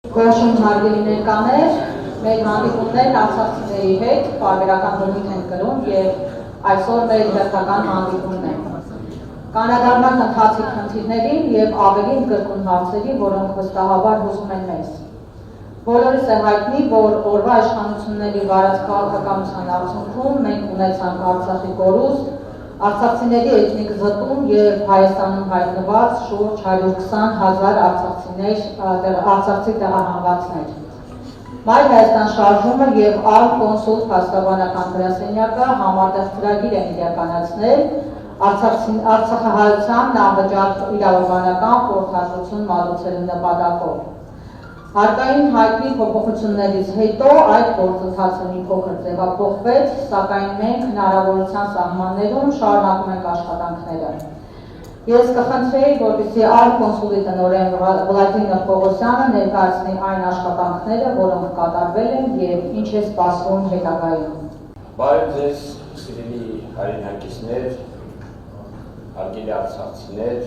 Ողջույն հարգելի ներկաներ, մեր հանդիպումներն արցախցիների հետ պարբերական բնույթ են կրում եւ այսօր մեր հերթական հանդիպումն է։ Կանադառնանք ընթացիկ խնդիրներին եւ ավելի ընդգրկուն հարցերի, որոնք վստահաբար հուզում են մեզ։ Բոլորիս է հայտնի, որ օրվա իշխանությունների վարած քաղաքականության արդյունքում մենք ունեցանք Արցախի կորուստ, արցախցիների էթնիկ զտում եւ Հայաստանում հայտնված շուրջ 120,000 արցախցի տեղահանվածներ։ Մայր Հայաստան շարժումը եւ ալ-կոնսուլ փաստաբանական գրասենյակը համատեղ ծրագիր են իրականացնել Արցախահայության անվճար իրավաբանական խորհրդատվություն մատուցելու նպատակով։ Հարկային հայտնի փոփոխություններից հետո այդ գործընթացը մի փոքր ձևափոխվեց, սակայն մենք հնարավորության սահմաններում շարունակում ենք աշխատանքները։ Ես կխնդրեի, որպեսզի ալ-կոնսուլի տնօրեն Վլադիմիր Պողոսյանը ներկայացնի այն աշխատանքները, որոնք կատարվել են եւ ինչ է սպասվում հետագայում։ Բարև ձեզ, սիրելի հայրենակիցներ, հարգելի արցախցիներ,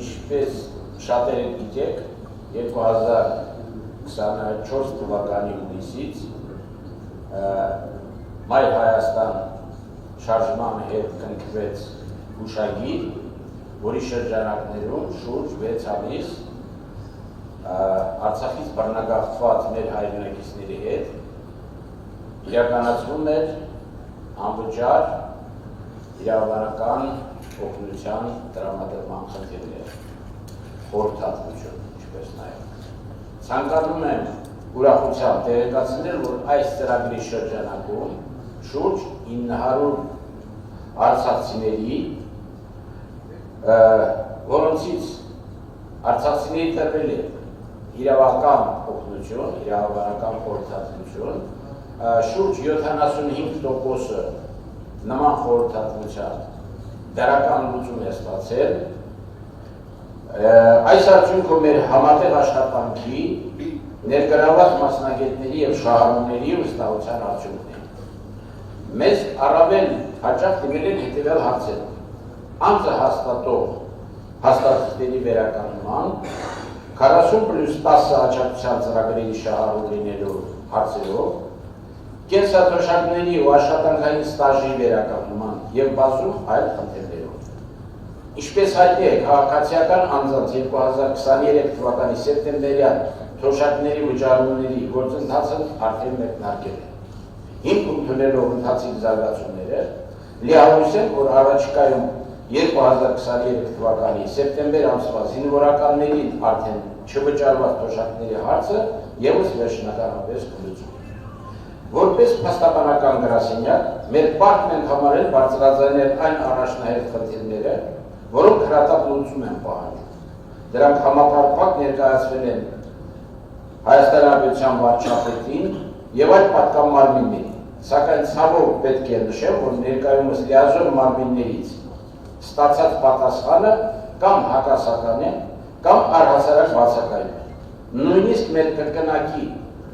ինչպես շատերը գիտեք, 2024 թվականի հունիսից Մայր Հայաստան շարժման հետ կնքվեց հուշագիր, որի շրջանակներում շուրջ 6 ամիս Արցախից բռնագաղթված մեր հայրենակիցների հետ իրականացվում էր անվճար իրավաբանական օգնության տրամադրման խնդիրներ, խորհրդատվություն, ինչպես նաև։ Ցանկանում եմ ուրախությամբ տեղեկացնել, որ այս ծրագրի շրջանակում շուրջ 900 արցախցիների, որոնցից արցախցիների տրվել է իրավական օգնություն, իրավաբանական խորհրդատվություն, շուրջ 75%-ը նման խորհրդատվության դրական լուծում է ստացել։ Այս արդյունքը մեր համատեղ աշխատանքի ներգրաված մասնագետների եւ շահառուների վստահության արդյունքն է։ Մեզ առավել հաճախ դիմել են հետևյալ հարցեր. անձը հաստատող հաստատությունների վերականգնման, 40+10 աջակցության ծրագրերի շահառու լինելու հարցերով, կենսաթոշակների ու աշխատանքային ստաժի վերականգնման եւ բազում այլ խնդիրներով։ Ինչպես հայտնի է, քաղաքացիական անձանց 2023 թվականի սեպտեմբերյան թոշակների վճարումների գործընթացը արդեն մեկնարկել է։ Հիմք ընդունելով ընթացիկ զարգացումները, լիահույս ենք, որ առաջիկայում 2023 թվականի սեպտեմբեր ամսվա զինվորականներին արդեն չվճարված թոշակների հարցը ևս վերջնականապես կլուծվի։ Որպես փաստաբանական գրասենյակ, մեր պարտքն ենք համարել բարձրաձայնել այն առաջնահերթ խնդիրները, որոնք հրատապ լուծում են պահանջում։ Դրանք համապարփակ ներկայացվել են Հայաստանի Հանրապետության վարչապետին եւ այլ պատգամավորներին, սակայն ցավով պետք է նշեմ, որ ներկայումս լիազոր մարմիններից ստացած պատասխանը կամ հակասական է, կամ առհասարակ բացակայում է։ Նույնիսկ մեր կրկնակի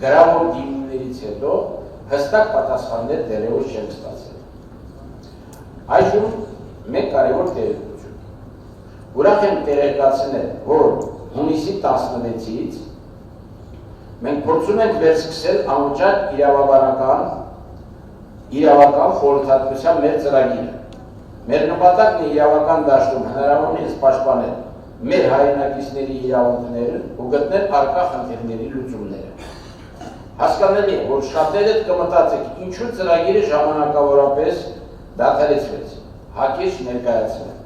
գրավոր դիմումներից հետո հստակ պատասխաններ դեռևս չեն ստացել։ Այժմ մեկ կարևոր տեղեկություն։ Ուրախ եմ տեղեկացնել, որ հունիսի 16-ից մենք փորձում ենք վերսկսել անվճար իրավական խորհրդատվության մեր ծրագիրը։ Մեր նպատակն է իրավական դաշտում հնարավորինս պաշտպանել մեր հայրենակիցների իրավունքները ու գտնել առկա խնդիրների լուծումները։ Հասկանալի է, որ շատերը կմտածեք, ինչու ծրագիրը ժամանակավորապես դադարեցվեց, հակիրճ ներկայացնել։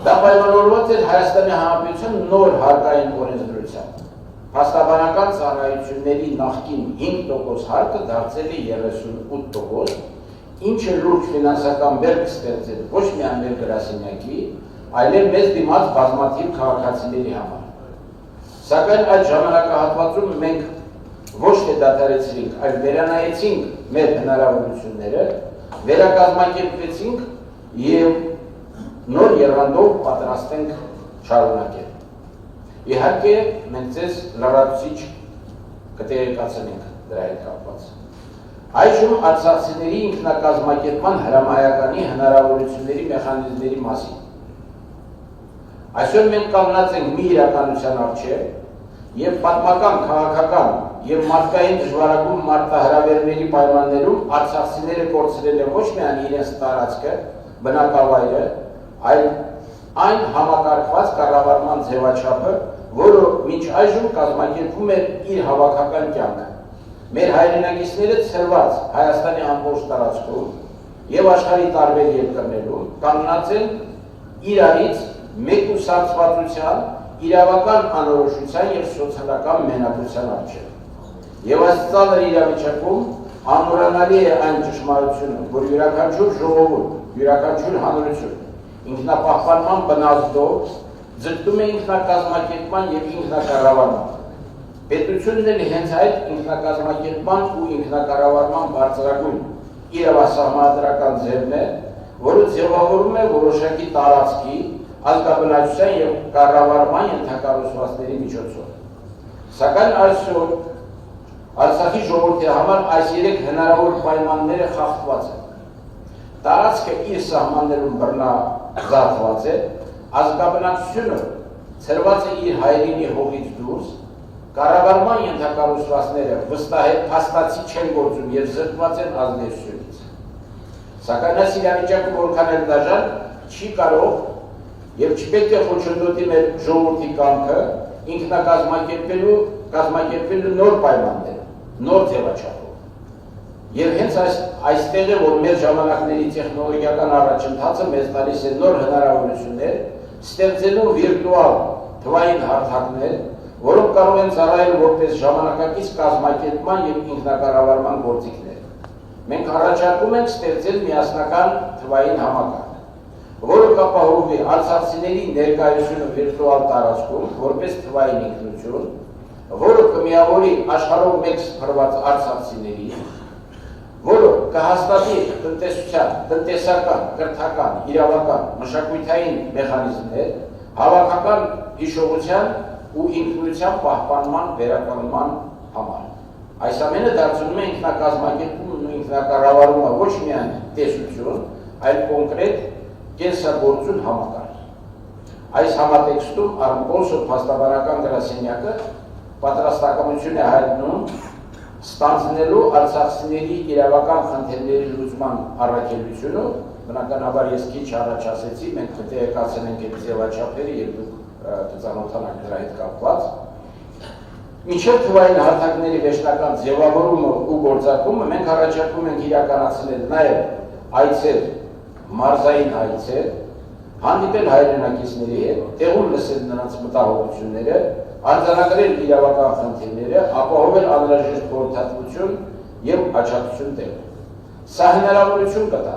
Դա պայմանավորված էր Հայաստանի Հանրապետության նոր հարկային օրենսդրությամբ։ Փաստաբանական ծառայությունների նախկին 5% հարկը դարձել է 38%, ինչը լուրջ ֆինանսական բերք ստեղծել ոչ միայն մեր գրասենյակի, այլև մեզ դիմաց բազմաթիվ քաղաքացիների համար։ Սակայն այդ ժամանակահատվածում մենք ոչ թե դադարեցրինք, այլ վերանայեցինք մեր հնարավորությունները, վերակազմակերպվեցինք եւ նոր եռանդով պատրաստ ենք շարունակել։ Իհարկե, մենք ձեզ լրացուցիչ կտեղեկացնենք դրա հետ կապված։ Այժմ արցախցիների ինքնակազմակերպման հրամայականի հնարավորությունների մեխանիզմների մասին։ Այսօր մենք կանգնած ենք մի իրականության առջև եւ պատմական, քաղաքական եւ մարդկային դժվարագույն մարտահրավերների պայմաններում արցախցիները կորցրել են ոչ միայն իրենց տարածքը, բնակավայրը, այլ այն համակարգված կառավարման ձևաչափը, որը մինչ այժմ կազմակերպում է իր հավաքական կյանքը։ Մեր հայրենակիցները ցրված Հայաստանի ամբողջ տարածքում եւ աշխարհի տարբեր երկրներում կանգնած են իրարից մեկուսացվածության, իրավական անորոշության եւ սոցիալական մենակության առջեւ։ Եվ այս ծանր իրավիճակում անմոռանալի է այն ճշմարությունը, որ յուրաքանչյուր ժողովուրդ, յուրաքանչյուր հանրություն ինքնապահպանման բնազդով ձգտում է ինքնակազմակերպման եւ ինքնակառավարման։ Պետությունն էլ հենց այդ ինքնակազմակերպման ու ինքնակառավարման բարձրագույն իրավասահմանադրական ձևն է, որը ձևավորում է որոշակի տարածքի, ազգաբնակչության եւ կառավարման ենթակառուցվածքների միջոցով։ Սակայն այսօր Արցախի ժողովրդի համար այս երեք հնարավոր պայմանները խախտված են։ Տարածքը իր սահմաններում բռնազավթված է, ազգաբնակչությունը ցրված է իր հայրենի հողից դուրս, կառավարման ենթակառուցվածքները վստահ փաստացի չեն գործում եւ զրկված են ազդեցությունից։ Սակայն այս իրավիճակը որքան էլ դաժան չի կարող եւ չպետք է խոչընդոտի մեր ժողովրդի կամքը ինքնակազմակերպելու նոր պայմաններ, նոր ձևաչափով։ Եվ հենց այստեղ է, որ մեր ժամանակների տեխնոլոգիական առաջընթացը մեզ տալիս է նոր հնարավորություններ, ստեղծելու վիրտուալ թվային հարթակներ, որոնք կարող են ծառայել որպես ժամանակակից կազմակերպման եւ ինքնակառավարման գործիքներ։ Մենք առաջարկում ենք ստեղծել միասնական թվային համակարգ, որը կապահովի արցախցիների ներկայությունը վիրտուալ տարածքում որպես թվային ինքնություն, որը կմիավորի աշխարհով մեկ սփռված արցախցիների, որը կհաստատի տնտեսության, տնտեսական, կրթական, իրավական, մշակութային մեխանիզմներ, հավաքական հիշողության ու ինքնության պահպանման վերականգնման համար։ Այս ամենը դարձնում է ինքնակազմակերպումն ու ինքնակառավարումը ոչ միայն տեսություն, այլ կոնկրետ կենսագործուն համակարգ։ Այս համատեքստում Արմկոլսով փաստաբանական գրասենյակը պատրաստակամություն է հայտնում ստանձնելու արցախցիների իրավական խնդիրների լուծման առաքելությունը, բնականաբար ես քիչ առաջ ասեցի, մենք կտեղեկացնենք այդ ձևաչափերը եւ դուք կծանոթանաք դրա հետ կապված։ Մինչև թվային հարթակների վերջնական ձևավորումը ու գործարկումը մենք առաջարկում ենք իրականացնել նաեւ այցեր, մարզային այցեր, հանդիպել հայրենակիցների հետ, տեղում լսել նրանց մտահոգությունները, արձանագրել իրավական խնդիրները, ապահովել անհրաժեշտ խորհրդատվություն եւ աջակցություն տեղ։ Սա հնարավորություն կտա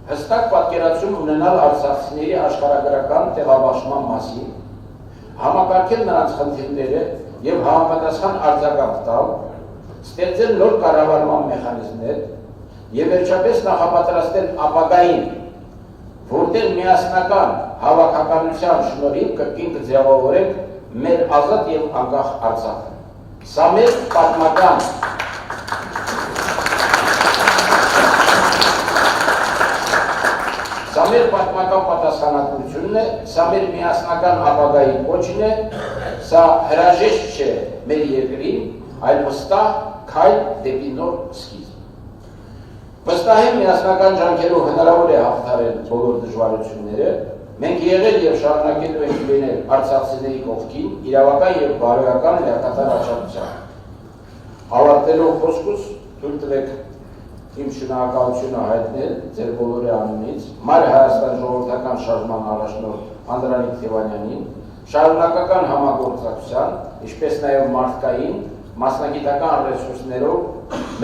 հստակ պատկերացում ունենալ արցախցիների աշխարհագրական տեղաբաշխման մասին, համակարգել նրանց խնդիրները եւ համապատասխան արձագանք տալ, ստեղծել նոր կառավարման մեխանիզմներ եւ վերջապես նախապատրաստել ապագային, որտեղ միասնական հավաքականության շնորհիվ կրկին կձևավորենք մեր ազատ եւ անկախ Արցախը։ Սա մեր պատմական պատասխանատվությունն է, սա մեր միասնական ապագայի կոչն է, սա հրաժեշտ չէ մեր երկրին, այլ վստահ քայլ դեպի նոր սկիզբ։ Վստահ եմ միասնական ջանքերով հնարավոր է հաղթահարել բոլոր դժվարությունները, մենք եղել եւ շարունակելու ենք լինել արցախցիների կողքին իրավական եւ բարոյական լիակատար աջակցությամբ։ Ավարտելով խոսքս, թույլ տվեք իմ շնորհակալությունը հայտնել ձեր բոլորի անունից Մայր Հայաստան ժողովրդական շարժման առաջնորդ Անդրանիկ Թևանյանին, շարունակական համագործակցության, ինչպես նաեւ մարդկային, մասնագիտական ռեսուրսներով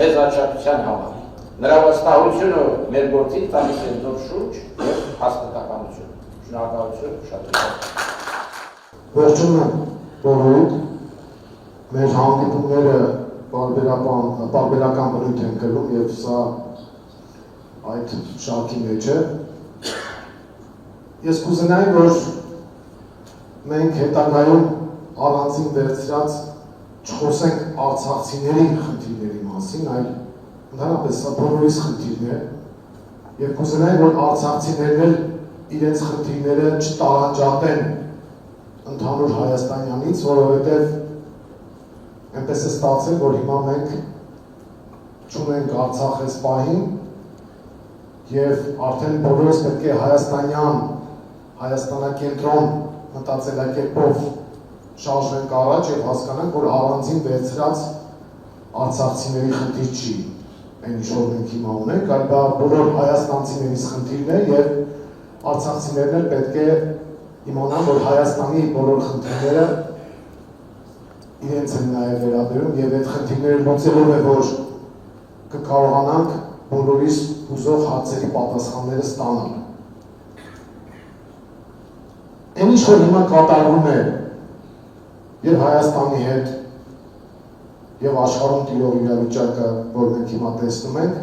մեծ աջակցության համար։ Նրա վստահությունը մեր գործին տալիս է նոր շուրջ եւ հաստատականություն։ Շնորհակալություն, շատ շնորհակալ։ Վերջում բոլորիդ մեր հանդիպումները պարբերական բնույթ են կրում եւ սա այդ շարքի մեջ է։ Ես կուզենայի, որ մենք հետագայում առանցին վերցրած չխոսենք արցախցիների խնդիրների մասին, այլ ընդհանրապես սա բոլորիս խնդիրն է եւ կուզենայի, որ արցախցիներն էլ իրենց խնդիրները չտարանջատեն ընդհանուր հայաստանյանից, որովհետև այնպես է ստացել, որ հիմա մենք չունենք Արցախ այս պահին եւ արդեն բոլորս պետք է հայաստանյան, հայաստանակենտրոն մտածելակերպով շարժվենք առաջ եւ հասկանանք, որ առանձին վերցրած արցախցիների խնդիր չի, այն ինչ որ մենք հիմա ունենք, այլ դա բոլոր հայաստանցիներից խնդիրն է եւ արցախցիներն էլ պետք է իմանան, որ Հայաստանի բոլոր խնդիրները իրենց են նաև վերաբերում եւ այդ խնդիրները լուծելով է, որ կկարողանանք բոլորիս ուզող հարցերի պատասխանները ստանալ։ Այն ինչ որ հիմա կատարվում է եւ Հայաստանի հետ եւ աշխարհում տիրող իրավիճակը, որ մենք հիմա տեսնում ենք,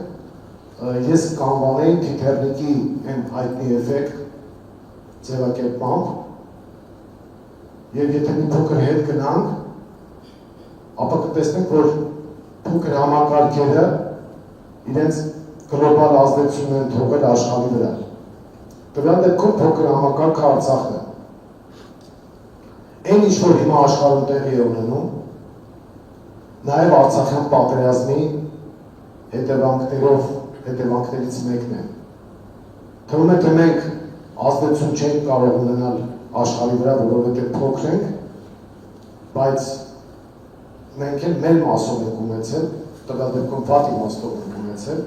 ես կանվանեի Թիթեռնիկի այն հայտնի էֆեկտ ձևակերպմամբ եւ եթե մի փոքր հետ գնանք, ապա կտեսնենք, որ փոքր համակարգերը իրենց գլոբալ ազդեցություն են թողել աշխարհի վրա։ Տվյալ դեպքում փոքր համակարգը Արցախն է։ Այն ինչ որ հիմա աշխարհում տեղի է ունենում, նաև Արցախյան պատերազմի հետևանքներից մեկն է։ Թվում է, թե մենք ազդեցություն չենք կարող ունենալ աշխարհի վրա, որովհետև փոքր ենք, բայց մենք էլ մեր մասով ենք ունեցել, տվյալ դեպքում վատ իմաստով ենք ունեցել,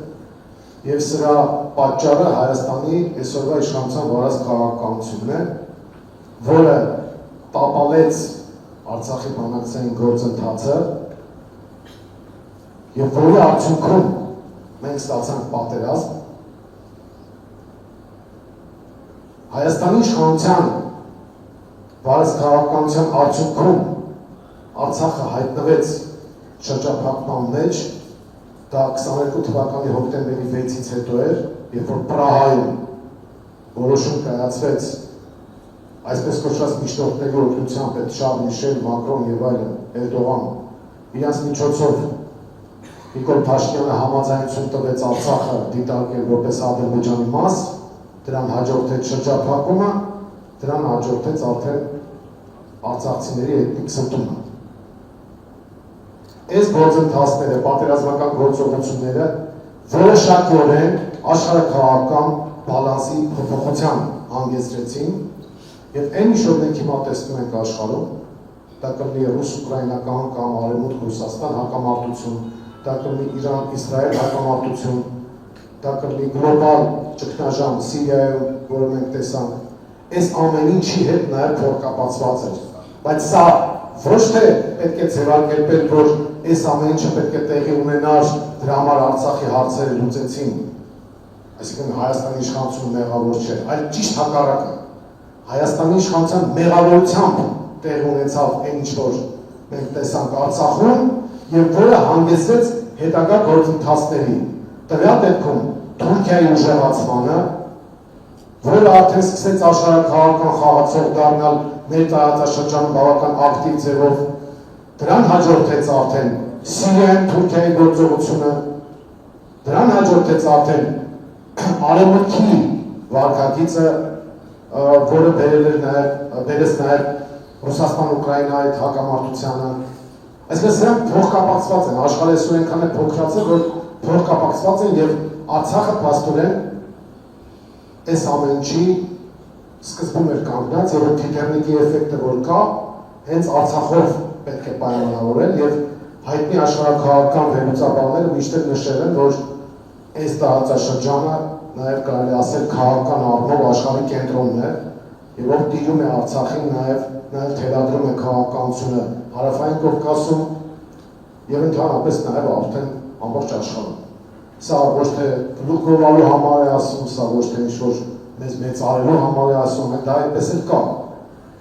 եւ սրա պատճառը Հայաստանի այսօրվա իշխանության վարած քաղաքականությունն է, որը տապալեց Արցախի բանակցային գործընթացը եւ որի արդյունքում մենք ստացանք պատերազմ, Հայաստանի իշխանության վարած քաղաքականության արդյունքում Արցախը հայտնվեց շրջափակման մեջ, դա 22 թվականի հոկտեմբերի 6-ից հետո էր, երբ որ Պրահայում որոշում կայացվեց այսպես կոչված միջնորդների օգնությամբ այդ Շարլ Միշել, Մակրոն եւ այլն, Էրդողան իրենց միջոցով Նիկոլ Փաշինյանը համաձայնություն տվեց Արցախը դիտարկել որպես Ադրբեջանի մաս, դրան հաջորդեց շրջափակումը, դրան հաջորդեց արդեն արցախցիների էթնիկ սնտումը։ Այս գործընթացները, պատերազմական գործողությունները որոշակիորեն աշխարհաքաղաքական բալանսի փոփոխության հանգեցրեցին եւ այն ինչ որ մենք հիմա տեսնում ենք աշխարհում, դա կլինի ռուս-ուկրաինական կամ արևմուտք-Ռուսաստան հակամարտություն, դա կլինի Իրան-Իսրայել հակամարտություն, դա կլինի գլոբալ ճգնաժամ Սիրիայում, որը մենք տեսանք, այս ամեն ինչի հետ նաև փոխկապացված էր, բայց սա ոչ թե պետք է ձևակերպել, որ այս ամեն ինչը պետք է տեղի ունենար, դրա համար Արցախի հարցերը լուծեցին, այսինքն Հայաստանի իշխանությունը մեղավոր չէ, այլ ճիշտ հակառակը, Հայաստանի իշխանության մեղավորությամբ տեղ ունեցավ այն ինչ որ մենք տեսանք Արցախում եւ որը հանգեցրեց հետագա գործընթացների, տվյալ դեպքում Թուրքիայի ուժեղացմանը, որը արդեն սկսեց աշխարհաքաղաքական խաղացող դառնալ մեր տարածաշրջանում բավական ակտիվ ձևով, դրան հաջորդեց արդեն Սիրիայում Թուրքիայի գործողությունը, դրան հաջորդեց արդեն Արևմուտքի վարկագիծը, որը բերեց նաև Ռուսաստան-Ուկրաինայի հակամարտությանը, այսպես սրանք փոխկապակցված են, աշխարհը այսօր այնքան է փոքրացել, որ փոխկապակցված են եւ Արցախը փաստորեն այս ամեն ինչի սկզբում էր կանգնած եւ Թիթեռնիկի էֆեկտը որ կա, հենց Արցախով պետք է պայմանավորել եւ հայտնի աշխարհաքաղաքական վերլուծաբանները միշտ նշել են, որ այս տարածաշրջանը նաեւ կարելի ասել քաղաքական առումով աշխարհի կենտրոնն է եւ ով տիրում է Արցախին նաեւ թելադրում է քաղաքականությունը Հարավային Կովկասում եւ ընդհանրապես նաեւ արդեն ամբողջ աշխարհում։ Սա ոչ թե գլուխ գովալու համար է ասում, սա ոչ թե ինչ-որ մեզ մեծարելու համար է ասում, դա այդպես էլ կա։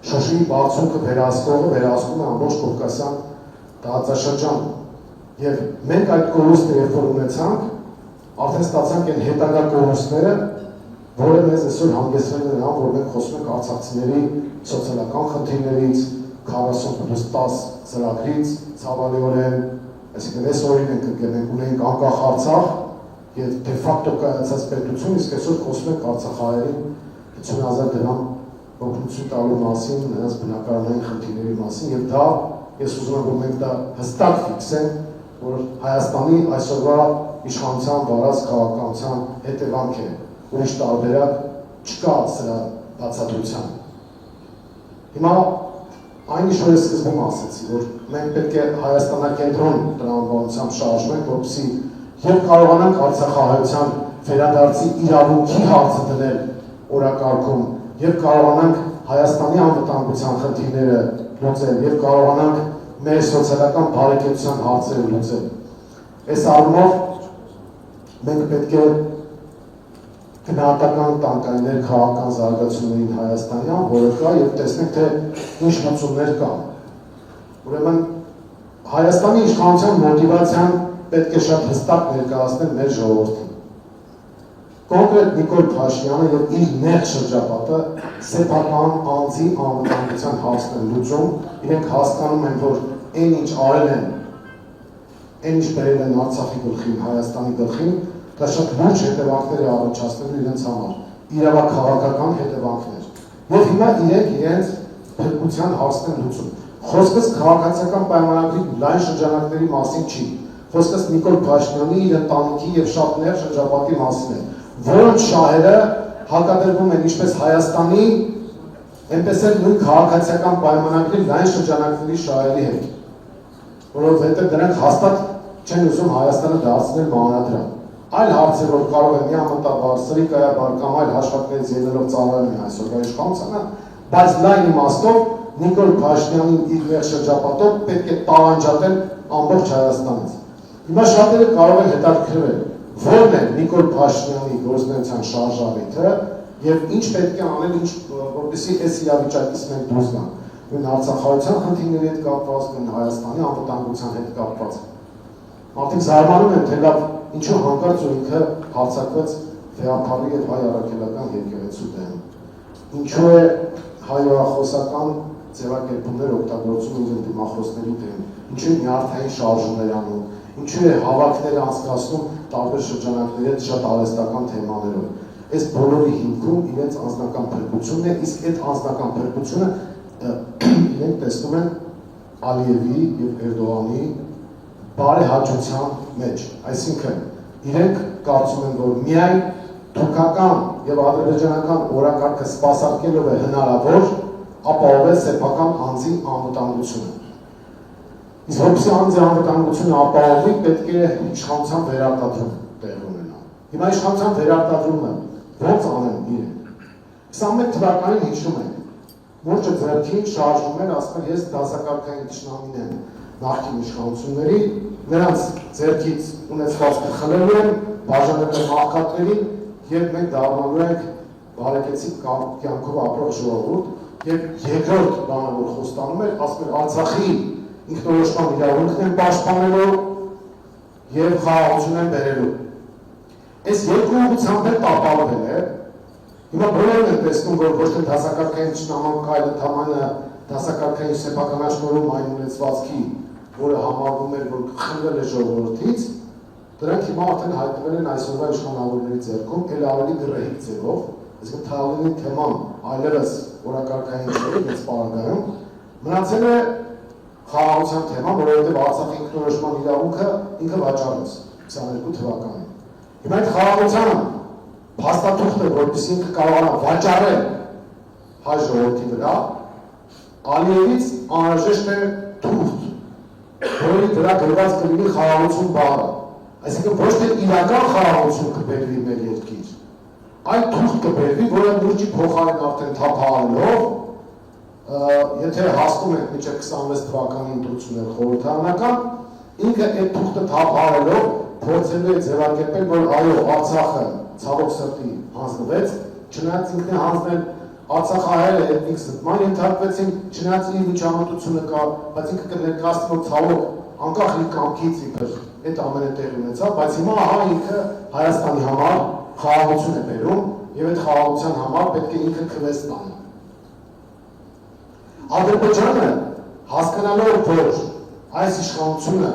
Շոշիի բարձունքը վերահսկում է ամբողջ Կովկասյան տարածաշրջան։ Եվ մենք այդ կորուստը երբ որ ունեցանք, արդեն ստացանք այն հետագա կորուստները, որը մեզ այսօր հանգեցրել է նրան, որ մենք խոսում ենք արցախցիների սոցիալական խնդիրներից, 40+10 ծրագրից, ցավալիորեն, այսինքն այս օրին մենք ունենք անկախ Արցախ եւ դե ֆակտո կայացած պետություն, իսկ այսօր խոսում ենք արցախահայերին 50,000 դրամ օգնություն տալու մասին, նրանց բնակարանային խնդիրների մասին, եւ դա ես ուզում եմ, որ մենք դա հստակ ֆիքսենք, որ Հայաստանի այսօրվա իշխանության վարած քաղաքականության հետևանք է, ուրիշ տարբերակ չկա սրա բացատրության։ Հիմա այն ինչ որ ես սկզբում ասեցի, որ մենք պետք է Հայաստանակենտրոն տրամաբանությամբ շարժվենք, որպեսզի եւ կարողանանք Արցախահայության վերադարձի իրավունքի հարցը դնել օրակարգում, եւ կարողանանք Հայաստանի անվտանգության խնդիրները լուծել, եւ կարողանանք մեր սոցիալական բարեկեցության հարցերը լուծել։ Այս առումով մենք պետք է գնահատական տանկայներ քաղաքական զարգացումներին Հայաստանյան, որը կա եւ տեսնենք թե ինչ լուծումներ կան։ Ուրեմն Հայաստանի իշխանության մոտիվացիան պետք է շատ հստակ ներկայացնել մեր ժողովրդին։ Կոնկրետ Նիկոլ Փաշինյանը եւ իր նեղ շրջապատը սեփական անձի անվտանգության հարցն են լուծում, իրենք հասկանում են, որ այն ինչ արել են, այն ինչ բերել են Արցախի գլխին, Հայաստանի գլխին, դա շատ լուրջ հետևանքներ է առաջացնելու իրենց համար, իրավաքաղաքական հետևանքներ։ Եվ հիմա իրենց փրկության հարցն են լուծում։ Խոսքս քաղաքացիական պայմանագրի լայն շրջանակների մասին չի։ Խոսքս Նիկոլ Փաշինյանի իր ընտանիքի եւ շատ նեղ շրջապատի մասին է, որոնց շահերը հակադրվում են ինչպես Հայաստանի, այնպես էլ նույն քաղաքացիական պայմանագրի լայն շրջանակների շահերի հետ, որովհետեւ դրանք հաստատ չեն ուզում Հայաստանը դարձնել մանրադրամ։ Այլ հարցեր, որ կարող են միամտաբար, սրիկայաբար կամ այլ հաշվարկներից ելնելով ծառայում են այսօրվա իշխանությանը, բայց լայն իմաստով Նիկոլ Փաշինյանին իր նեղ շրջապատով պետք է տարանջատել ամբողջ Հայաստանից։ Հիմա շատերը կարող են հետաքրքրվել, ո՞րն է Նիկոլ Փաշինյանի գործունեության շարժառիթը եւ ինչ պետք է անել, որպեսզի այս իրավիճակից մենք դուրս գանք։ Նույն Արցախահայության խնդիրների հետ կապված, նույն Հայաստանի անվտանգության հետ կապված։ Մարդիկ զարմանում են, թե լավ ինչու հանկարծ ու ինքը հարձակվեց Ֆեափարի եւ հայ առաքելական եկեղեցու դեմ։ Ինչու է հայրախոսական ձևակերպումներ օգտագործում իր դիմախոսների դեմ, ինչու է նյարդային շարժումներ անում, ինչու է հավաքներ անցկացնում տարբեր շրջանակների հետ շատ արհեստական թեմաներով։ Այս բոլորի հիմքում իրենց անձնական փրկությունն է, իսկ այդ անձնական փրկությունը իրենք տեսնում են Ալիևի եւ Էրդողանի բարեհաճության մեջ, այսինքն իրենք կարծում են, որ միայն թուրքական եւ ադրբեջանական օրակարգը սպասարկելով է հնարավոր ապահովել սեփական անձի անվտանգությունը։ Իսկ որպեսզի անձի անվտանգությունը ապահովի, պետք է իշխանության վերարտադրում տեղի ունենա։ Հիմա իշխանության վերարտադրումը ո՞նց անեն իրենք։ 21 թվականին հիշում ենք, Մուրճը ձեռքին շարժում էր, ասում էր ես դասակարգային թշնամին եմ նախկին իշխանությունների, նրանց ձեռքից ունեցվածքը խլելու են, բաժանել են աղքատներին եւ մենք դառնալու ենք բարեկեցիկ կյանքով ապրող ժողովուրդ եւ երկրորդ բանը որ խոստանում էր, ասում էր Արցախի ինքնորոշման իրավունքն են պաշտպանելու եւ խաղաղություն են բերելու։ Այս երկու ուղղությամբ էլ տապալվել է։ Հիմա բոլորն են տեսնում, որ ոչ թե դասակարգային ճշնամանք, այլ ընդհանրապես դասակարգային սեփականաշնորհում այն ունեցվածքի, որը համարվում էր, որ խլվել է ժողովրդից, դրանք հիմա արդեն հայտնվել են այսօրվա իշխանավորների ձեռքում, ել ավելի գրեհիկ ձևով, այսինքն թաղվելու թեման այլևս օրակարգային չէ, մեծ պարագայում, մնացել է խաղաղության թեման, որովհետև Արցախի ինքնորոշման իրավունքը ինքը վաճառեց 22 թվականին։ Հիմա այդ խաղաղությանը փաստաթուղթը, որպեսզի ինքը կարողանա վաճառել հայ ժողովրդի վրա, Ալիևից անհրաժեշտ է թուղթ, որի վրա գրված կլինի խաղաղություն բառը, այսինքն ոչ թե իրական խաղաղություն կբերվի մեր երկիր, այլ թուղթ կբերվի, որը լուրջի փոխարեն արդեն թափահարելով, եթե հասնում ենք մինչև 26 թվականի ընտրություններ խորհրդարանական, ինքը այդ թուղթը թափահարելով փորձելու է ձևակերպել, որ այո, Արցախը ցավոք սրտի հանձնվեց, չնայած ինքն է հանձնել Արցախահայերը էթնիկ զտման ենթարկվեցին, չնայած իր միջամտությունը կա, բայց ինքը կներկայացնի, որ ցավոք անկախ իր կամքից իբր այդ ամենը տեղի ունեցավ, բայց հիմա ահա ինքը Հայաստանի համար խաղաղություն է բերում եւ այդ խաղաղության համար պետք է ինքը քվես տանի։ Ադրբեջանը հասկանալով, որ այս իշխանությունը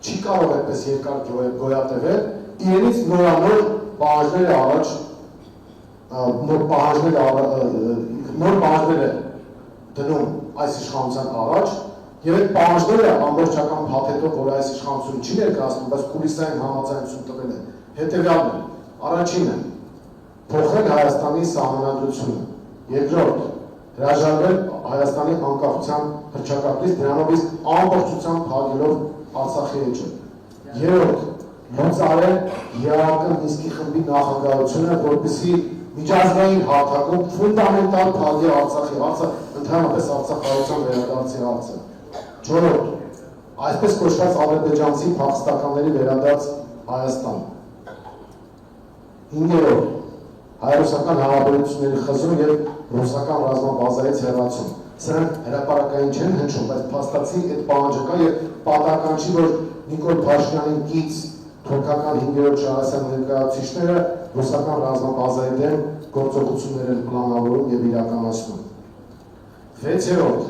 չի կարող այդպես երկար գոյատևել, իրենից նորանոր պահանջներ առաջ նոր պահանջներ նոր բաժներ է դնում այս իշխանության առաջ, եւ այդ բաժները ամբողջական փաթեթով, որ այս իշխանությունը չի ներկայացնում, բայց կուլիսային համաձայնություն տվել է, հետեւյալն է. առաջինը փոխել Հայաստանի սահմանադրությունը, երկրորդ հրաժարվել Հայաստանի անկախության հռչակագրից, դրանով իսկ ամբողջությամբ փակելով Արցախի էջը, երրորդ լուծարել ԵԱՀԿ Մինսկի խմբի նախագահությունը, որպեսզի միջազգային հարթակում ֆունդամենտալ փակի Արցախի հարցը, ընդհանրապես Արցախահայության վերադարձի հարցը, չորրորդ այսպես կոչված ադրբեջանցի փախստականների վերադարձ Հայաստան, հինգերորդ հայ-ռուսական հարաբերությունների խզում եւ ռուսական ռազմաբազայից հեռացում։ Սրանք հրապարակային չեն հնչում, բայց փաստացի այդ պահանջը կա եւ պատահական չի, որ Նիկոլ Փաշինյանին կից թուրքական 5-րդ շահասյան ներկայացուցիչները ռուսական ռազմաբազայի դեմ գործողություններ են պլանավորում եւ իրականացնում։ 6-րդ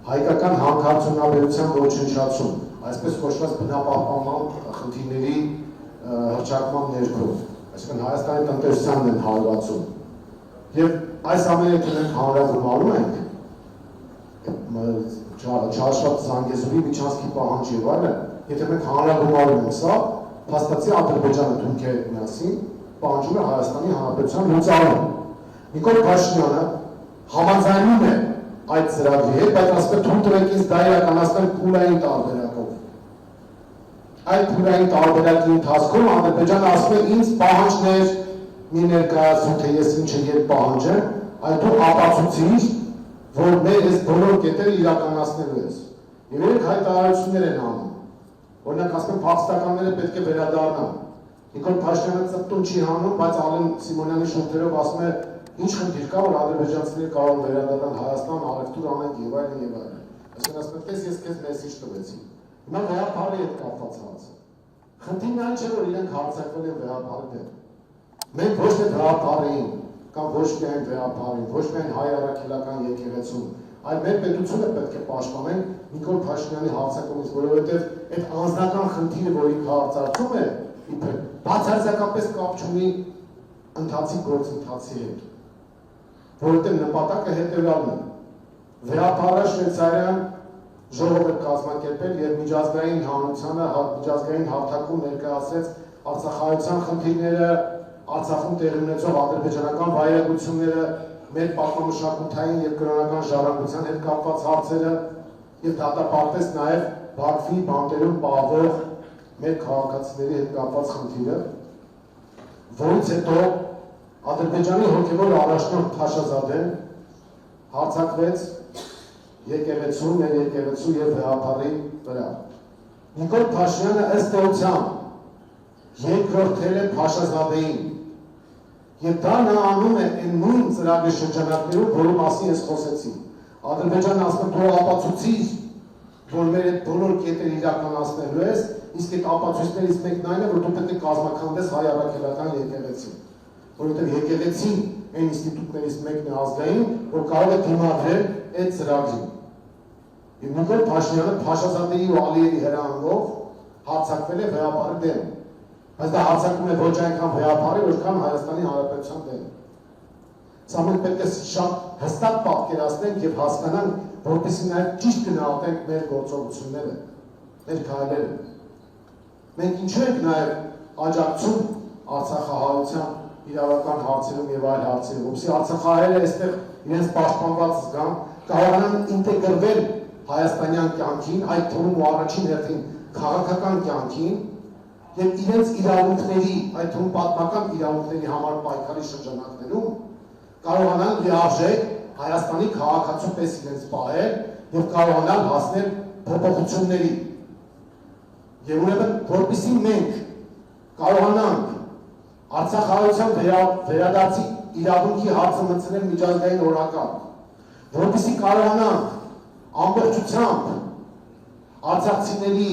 հայկական հանքարդյունաբերության ոչնչացում, այսպես կոչված բնապահպանման խնդիրների հռչակման ներքո, այսինքն Հայաստանի տնտեսությանն են հարվածում։ Եվ այս ամենը մենք հանրագումարում ենք չհաշված Զանգեզուրի միջանցքի պահանջ եւ այլն, եթե մենք հանրագումարում ենք սա, փաստացի Ադրբեջանը Թուրքիայի հետ միասին պահանջում է Հայաստանի Հանրապետության լուծարում։ Նիկոլ Փաշինյանը համաձայնում է այդ ծրագրի հետ, բայց ասում է թույլ տվեք ինձ դա իրականացնել փուլային տարբերակով։ Այդ փուլային տարբերակի ընթացքում Ադրբեջանը ասում է ինձ պահանջներ մի ներկայացու, թե ես ինչը երբ պահանջեմ, այլ դու ապացուցիր, որ մեր այս բոլոր կետերը իրականացնելու ես։ Եվ երեք հայտարարություններ են անում։ Օրինակ ասում են փախստականները պետք է վերադառնան։ Նիկոլ Փաշինյանը ծպտուն չի հանում, բայց Ալեն Սիմոնյանի շուրթերով ասում է ինչ խնդիր կա, որ ադրբեջանցիները կարող են վերադառնալ Հայաստան, առևտուր անենք եւ այլն եւ այլն։ Այսինքն ասում են, ես քեզ մեսիջ տվեցի։ Հիմա վեհապարի հետ կապված հարցը։ Խնդիրն այն չէ, որ իրենք հարձակվել են վեհապարի դեմ։ Մենք ոչ թե վեհապարին կամ ոչ միայն վեհապարին, ոչ միայն հայ առաքելական եկեղեցուն, այլ մեր պետությունը պետք է պաշտպանենք Նիկոլ Փաշինյանի հարձակումից, որովհետև այդ անձնական խնդիրը, որ ինքը արծարծում է, իբր բացարձակապես կապ չունի ընթացիկ գործընթացի հետ, որովհետև նպատակը հետևյալն է. վեհապարը շվեյցարյան ժողով է կազմակերպել եւ միջազգային հանրությանը, միջազգային հարթակում ներկայացրեց Արցախահայության խնդիրները, Արցախում տեղի ունեցող ադրբեջանական վայրագությունները, մեր պատմամշակութային եւ կրոնական ժառանգության հետ կապված հարցերը եւ դատապարտեց նաեւ Բաքվի բանտերում պահվող մեր քաղաքացիների հետ կապված խնդիրը, որից հետո Ադրբեջանի հոգեվոր առաջնորդ Փաշազադեն հարձակվեց եկեղեցու, մեր եկեղեցու եւ վեհապարի վրա։ Նիկոլ Փաշինյանը ըստ էության երկրորդել է Փաշազադեին եւ դա նա անում է այն նույն ծրագրի շրջանակներում, որի մասին ես խոսեցի։ Ադրբեջանը ասում է դու ապացուցիր, որ մեր այդ բոլոր կետերը իրականացնելու ես, իսկ այդ ապացույցներից մեկն այն է, որ դու պետք է կազմաքանդես հայ առաքելական եկեղեցին, որովհետեւ եկեղեցին այն ինստիտուտներից մեկն է ազգային, որ կարող է դիմադրել այդ ծրագրին։ Եվ Նիկոլ Փաշինյանը Փաշազադեի ու Ալիևի հրահանգով հարձակվել է վեհապարի դեմ, բայց դա հարձակում է ոչ այնքան վեհապարի, որքան Հայաստանի Հանրապետության դեմ։ Սա մենք պետք է շատ հստակ պատկերացնենք եւ հասկանանք, որպեսզի նաեւ ճիշտ գնահատենք մեր գործողությունները, մեր քայլերը։ Մենք ինչու ենք նաեւ աջակցում Արցախահայության իրավական հարցերում եւ այլ հարցերում, որպեսզի արցախահայերը այստեղ իրենց պաշտպանված զգան, կարողանան ինտեգրվել հայաստանյան կյանքին, այդ թվում ու առաջին հերթին քաղաքական կյանքին եւ իրենց իրավունքների, այդ թվում պատմական իրավունքների համար պայքարի շրջանակներում կարողանան լիարժեք Հայաստանի քաղաքացու պես իրենց պահել եւ կարողանալ հասնել փոփոխությունների։ Եվ ուրեմն որպեսզի մենք կարողանանք Արցախահայության վերադարձի իրավունքի հարցը մտցնել միջազգային օրակարգ, որպեսզի կարողանանք ամբողջությամբ արցախցիների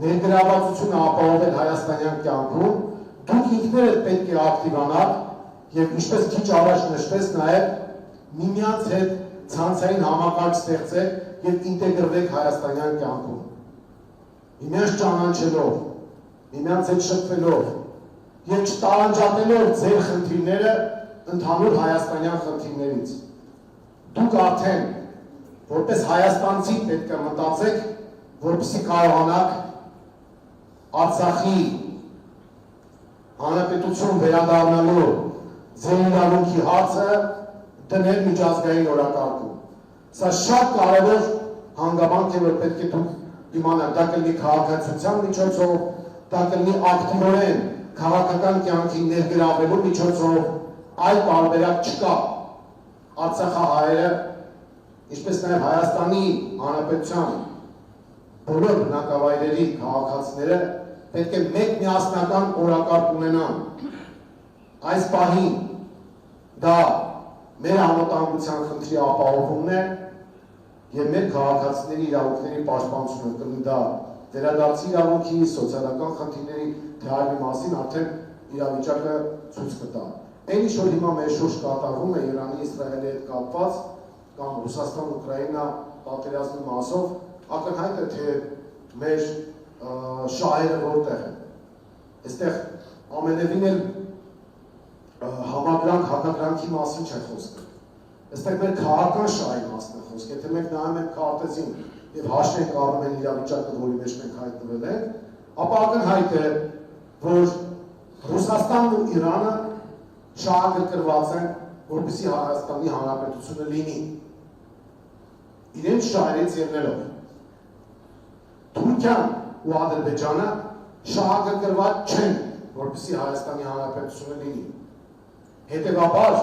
ներգրավվածությունը ապահովել հայաստանյան կյանքում, դուք ինքներդ պետք է ակտիվանաք եւ ինչպես քիչ առաջ նշվեց նաեւ միմյանց հետ ցանցային համակարգ ստեղծեք եւ ինտեգրվեք հայաստանյան կյանքում։ Միմյանց ճանաչելով, միմյանց հետ շփվելով եւ չտարանջատելով ձեր խնդիրները ընդհանուր հայաստանյան խնդիրներից։ դուք արդեն որպես Հայաստանցի պետք է մտածեք, որպեսզի կարողանաք Արցախի հանրապետություն վերադառնալու ձեր իրավունքի հարցը դնել միջազգային օրակարգում։ Սա շատ կարևոր հանգամանք է, որ պետք է դուք իմանաք, դա կլինի քաղաքացիության միջոցով, դա կլինի ակտիվորեն քաղաքական կյանքի ներգրավելու միջոցով, այլ տարբերակ չկա։ Արցախահայերը, ինչպես նաև Հայաստանի Հանրապետության բոլոր բնակավայրերի քաղաքացիները պետք է մեկ միասնական օրակարգ ունենան։ Այս պահին դա մեր անվտանգության խնդրի ապահովումն է եւ մեր քաղաքացիների իրավունքների պաշտպանությունը կլինի դա վերադարձի իրավունքի, սոցիալական խնդիրների թե այլի մասին արդեն իրավիճակը ցույց կտա։ Այն ինչ որ հիմա մեր շուրջ կատարվում է Իրանի Իսրայելի հետ կապված կամ Ռուսաստան-Ուկրաինա պատերազմի մասով, ակնհայտ է թե մեր շահերը որտեղ են։ Այստեղ ամենևին էլ համագրանք հակագրանքի մասին չէ խոսքը։ Այստեղ մեր քաղաքական շահի մասն է խոսքը։ Եթե մենք նայում ենք քարտեզին եւ հաշվենք առնում են իրավիճակը, որի մեջ մենք հայտնվել ենք, ապա ակնհայտ է, որ Ռուսաստանն ու Իրանը շահագրգռված են, որպեսզի Հայաստանի Հանրապետությունը լինի իրենց շահերից ելնելով։ Թուրքիան ու Ադրբեջանը շահագրգռված չեն, որպեսզի Հայաստանի Հանրապետությունը լինի։ Հետևաբար,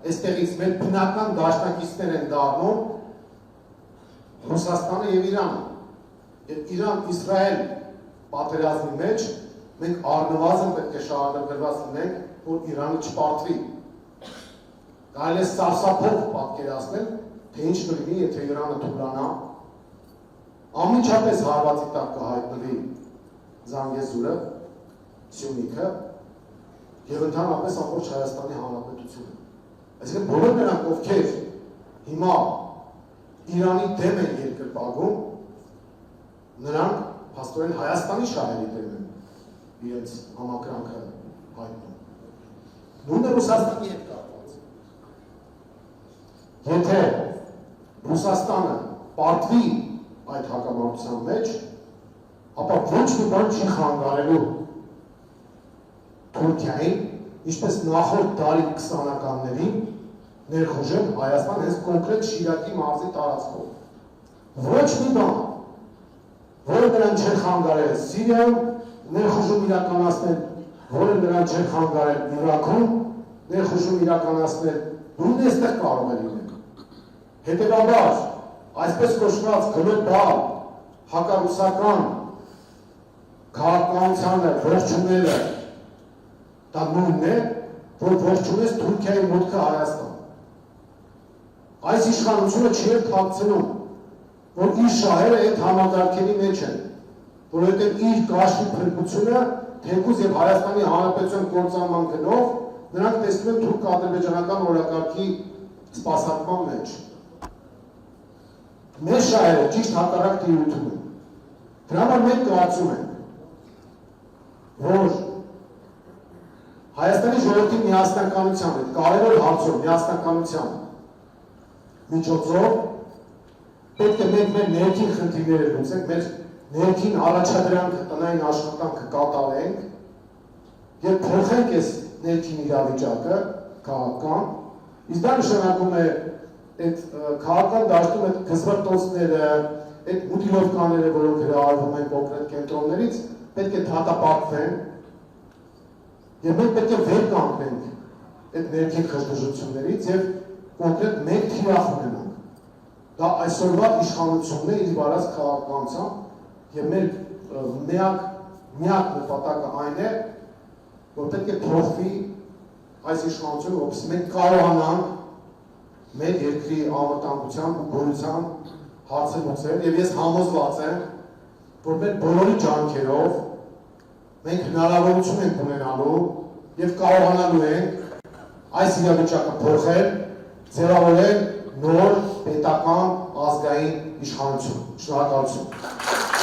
այստեղից մեր բնական դաշնակիցներ են դառնում Ռուսաստանը եւ Իրանը։ Եվ Իրան-Իսրայել պատերազմի մեջ մենք առնվազն պետք է շահագրգռված լինենք, որ Իրանը չպարտվի։ Կարելի է սարսափով պատկերացնել, թե ինչ կլինի, եթե Իրանը թուլանա, անմիջապես հարվածի տակ կհայտնվի Զանգեզուրը, Սյունիքը եւ ընդհանրապես ամբողջ Հայաստանի Հանրապետությունը։ Այսինքն բոլոր նրանք, ովքեր հիմա Իրանի դեմ են երկրպագում, նրանք փաստորեն Հայաստանի շահերի դեմ են իրենց համակրանքը հայտնում։ Նույնը Ռուսաստանի հետ կապված։ Եթե Ռուսաստանը պարտվի այդ հակամարտության մեջ, ապա ոչ մի բան չի խանգարելու Թուրքիային, ինչպես նախորդ դարի 20-ականներին ներխուժել Հայաստան հենց կոնկրետ Շիրակի մարզի տարածքով։ Ոչ մի բան, որը նրան չէր խանգարել Սիրիայում ներխուժում իրականացնել, որը նրան չէր խանգարել Իրաքում ներխուժում իրականացնել, նույնն այստեղ կարող է լինել։ Հետևաբար, այսպես կոչված գլոբալ հակառուսական քաղաքականությանը ողջունելը դա նույնն է, որ ողջունեց Թուրքիայի մուտքը Հայաստան։ Այս իշխանությունը չի թաքցնում, որ իր շահերը այդ համագարկերի մեջ են, որովհետև իր կաշվի փրկությունը թեկուզ եւ Հայաստանի Հանրապետության կործանման գնով նրանք տեսնում են թուրք-ադրբեջանական օրակարգի սպասարկման մեջ։ Մեր շահերը ճիշտ հակառակ տիրույթում են։ Դրա համար մենք կարծում ենք, որ Հայաստանի ժողովրդի միասնականության հետ կարևոր հարցով միասնականության միջոցով պետք է մենք մեր ներքին խնդիրները լուծենք, մեր ներքին առաջադրանքը տնային աշխատանքը կատարենք եւ փոխենք այս ներքին իրավիճակը քաղաքական, իսկ դա նշանակում է այդ քաղաքական դաշտում այդ գզվրտոցները, այդ մուտիլովկաները, որոնք հրահարվում են կոնկրետ կենտրոններից, պետք է դատապարտվեն եւ մենք պետք է վեր կանգնենք այդ ներքին խժդժություններից եւ կոնկրետ մեկ թիրախ ունենանք։ Դա այսօրվա իշխանությունն է իր վարած քաղաքականությամբ եւ մեր միակ նպատակը այն է, որ պետք է փոխվի այս իշխանությունը, որպեսզի մենք կարողանանք մեր երկրի անվտանգության ու գոյության հարցը լուծել եւ ես համոզված եմ, որ մեր բոլորի ջանքերով մենք հնարավորություն ենք ունենալու եւ կարողանալու ենք այս իրավիճակը փոխել, ձևավորել նոր պետական ազգային իշխանություն։ Շնորհակալություն։